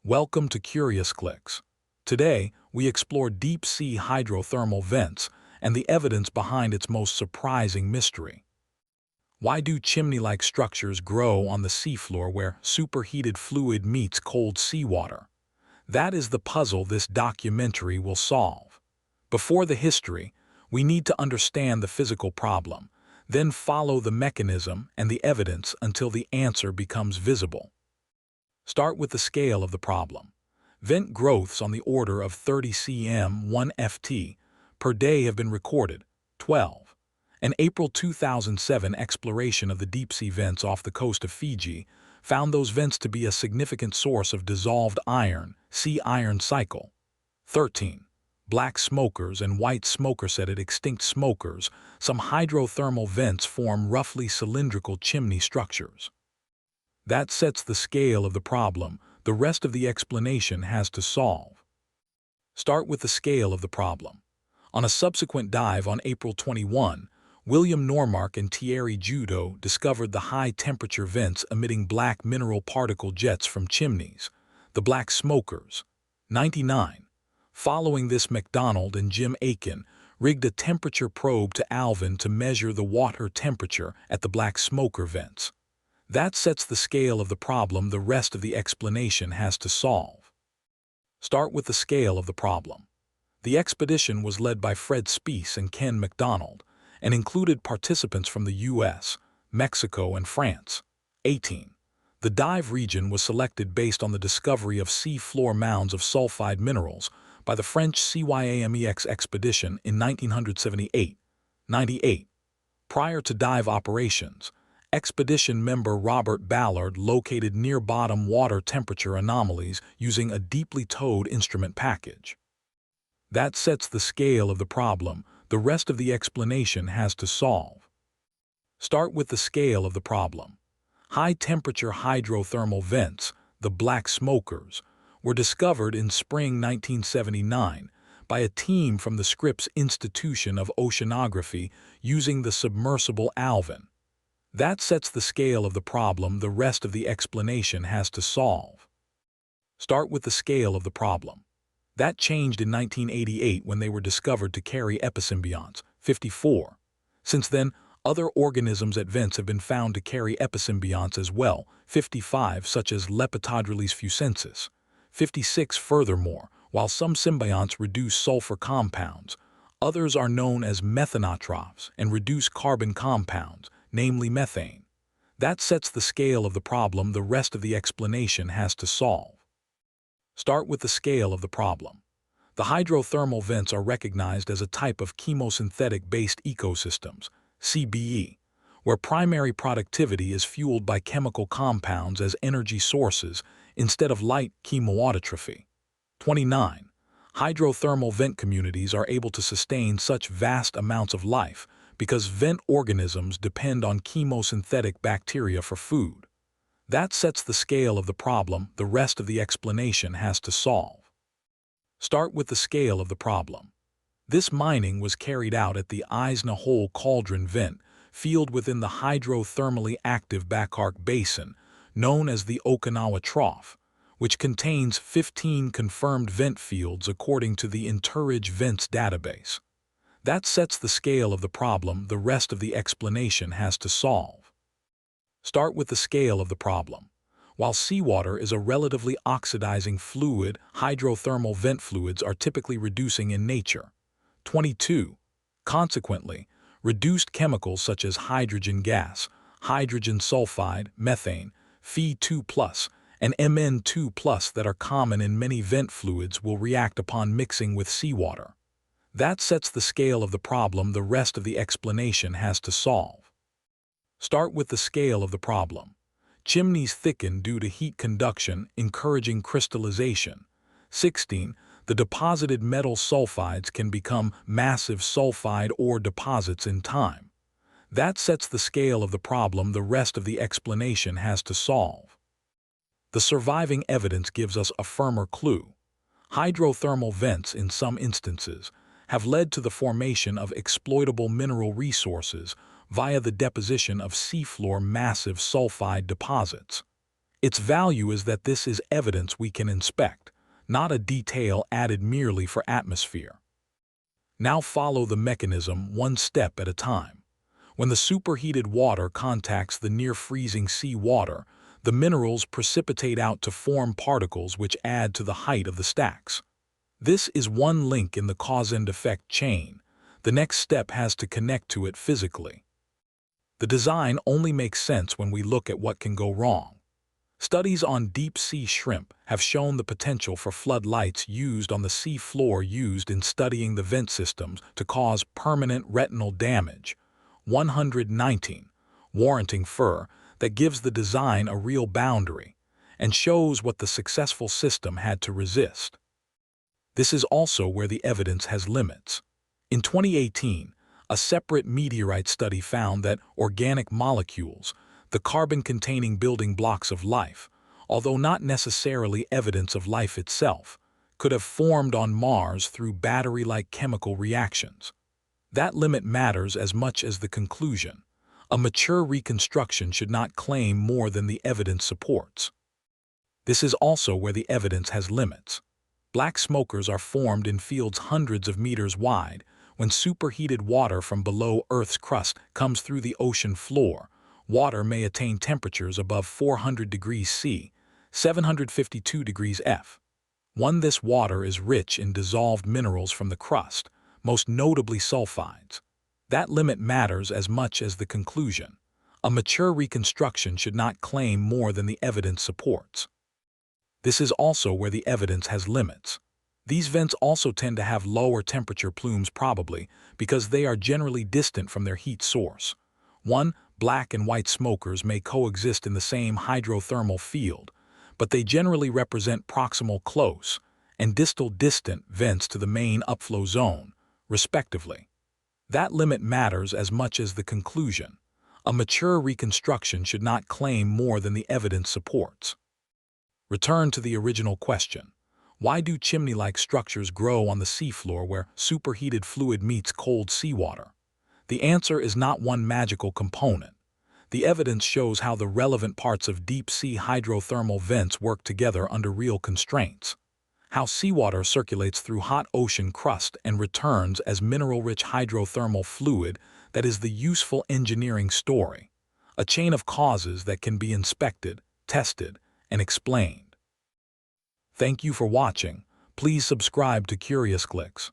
Welcome to CuriousClicks. Today, we explore deep-sea hydrothermal vents and the evidence behind its most surprising mystery. Why do chimney-like structures grow on the seafloor where superheated fluid meets cold seawater? That is the puzzle this documentary will solve. Before the history, we need to understand the physical problem, then follow the mechanism and the evidence until the answer becomes visible. Start with the scale of the problem. Vent growths on the order of 30 cm 1 ft per day have been recorded. 12. An April 2007 exploration of the deep-sea vents off the coast of Fiji found those vents to be a significant source of dissolved iron, sea iron cycle. 13. Black smokers and white smoker-setted extinct smokers. Some hydrothermal vents form roughly cylindrical chimney structures. That sets the scale of the problem the rest of the explanation has to solve. Start with the scale of the problem. On a subsequent dive on April 21, William Normark and Thierry Judo discovered the high-temperature vents emitting black mineral particle jets from chimneys, the black smokers. 99. Following this, MacDonald and Jim Aiken rigged a temperature probe to Alvin to measure the water temperature at the black smoker vents. That sets the scale of the problem the rest of the explanation has to solve. Start with the scale of the problem. The expedition was led by Fred Spiess and Ken MacDonald and included participants from the US, Mexico, and France. 18. The dive region was selected based on the discovery of seafloor mounds of sulfide minerals by the French CYAMEX expedition in 1978. 98. Prior to dive operations, expedition member Robert Ballard located near-bottom water temperature anomalies using a deeply towed instrument package. That sets the scale of the problem the rest of the explanation has to solve. Start with the scale of the problem. High-temperature hydrothermal vents, the black smokers, were discovered in spring 1979 by a team from the Scripps Institution of Oceanography using the submersible Alvin. That sets the scale of the problem the rest of the explanation has to solve. Start with the scale of the problem. That changed in 1988 when they were discovered to carry episymbionts, 54. Since then, other organisms at vents have been found to carry episymbionts as well, 55, such as Lepidodryles fusensis. 56. Furthermore, while some symbionts reduce sulfur compounds, others are known as methanotrophs and reduce carbon compounds, namely methane. That sets the scale of the problem the rest of the explanation has to solve. Start with the scale of the problem. The hydrothermal vents are recognized as a type of chemosynthetic-based ecosystems, CBE, where primary productivity is fueled by chemical compounds as energy sources instead of light chemoautotrophy. 29. Hydrothermal vent communities are able to sustain such vast amounts of life because vent organisms depend on chemosynthetic bacteria for food. That sets the scale of the problem the rest of the explanation has to solve. Start with the scale of the problem. This mining was carried out at the Eisner Hole Cauldron Vent field within the hydrothermally active Bakark Basin, known as the Okinawa Trough, which contains 15 confirmed vent fields according to the Entourage Vents database. That sets the scale of the problem the rest of the explanation has to solve. Start with the scale of the problem. While seawater is a relatively oxidizing fluid, hydrothermal vent fluids are typically reducing in nature. 22. Consequently, reduced chemicals such as hydrogen gas, hydrogen sulfide, methane, Fe2+, and Mn2+ that are common in many vent fluids will react upon mixing with seawater. That sets the scale of the problem the rest of the explanation has to solve. Start with the scale of the problem. Chimneys thicken due to heat conduction, encouraging crystallization. 16. The deposited metal sulfides can become massive sulfide ore deposits in time. That sets the scale of the problem the rest of the explanation has to solve. The surviving evidence gives us a firmer clue. Hydrothermal vents, in some instances, have led to the formation of exploitable mineral resources via the deposition of seafloor massive sulfide deposits. Its value is that this is evidence we can inspect, not a detail added merely for atmosphere. Now follow the mechanism one step at a time. When the superheated water contacts the near-freezing seawater, the minerals precipitate out to form particles which add to the height of the stacks. This is one link in the cause-and-effect chain. The next step has to connect to it physically. The design only makes sense when we look at what can go wrong. Studies on deep-sea shrimp have shown the potential for floodlights used on the sea floor used in studying the vent systems to cause permanent retinal damage. 119, warranting fur that gives the design a real boundary and shows what the successful system had to resist. This is also where the evidence has limits. In 2018, a separate meteorite study found that organic molecules, the carbon-containing building blocks of life, although not necessarily evidence of life itself, could have formed on Mars through battery-like chemical reactions. That limit matters as much as the conclusion. A mature reconstruction should not claim more than the evidence supports. This is also where the evidence has limits. Black smokers are formed in fields hundreds of meters wide when superheated water from below Earth's crust comes through the ocean floor. Water may attain temperatures above 400 degrees C, 752 degrees F. This water is rich in dissolved minerals from the crust, most notably sulfides. That limit matters as much as the conclusion. A mature reconstruction should not claim more than the evidence supports. This is also where the evidence has limits. These vents also tend to have lower temperature plumes probably because they are generally distant from their heat source. Black and white smokers may coexist in the same hydrothermal field, but they generally represent proximal close and distal distant vents to the main upflow zone, respectively. That limit matters as much as the conclusion. A mature reconstruction should not claim more than the evidence supports. Return to the original question. Why do chimney-like structures grow on the seafloor where superheated fluid meets cold seawater? The answer is not one magical component. The evidence shows how the relevant parts of deep-sea hydrothermal vents work together under real constraints. How seawater circulates through hot ocean crust and returns as mineral-rich hydrothermal fluid that is the useful engineering story. A chain of causes that can be inspected, tested, and explained. Thank you for watching. Please subscribe to CuriousClicks.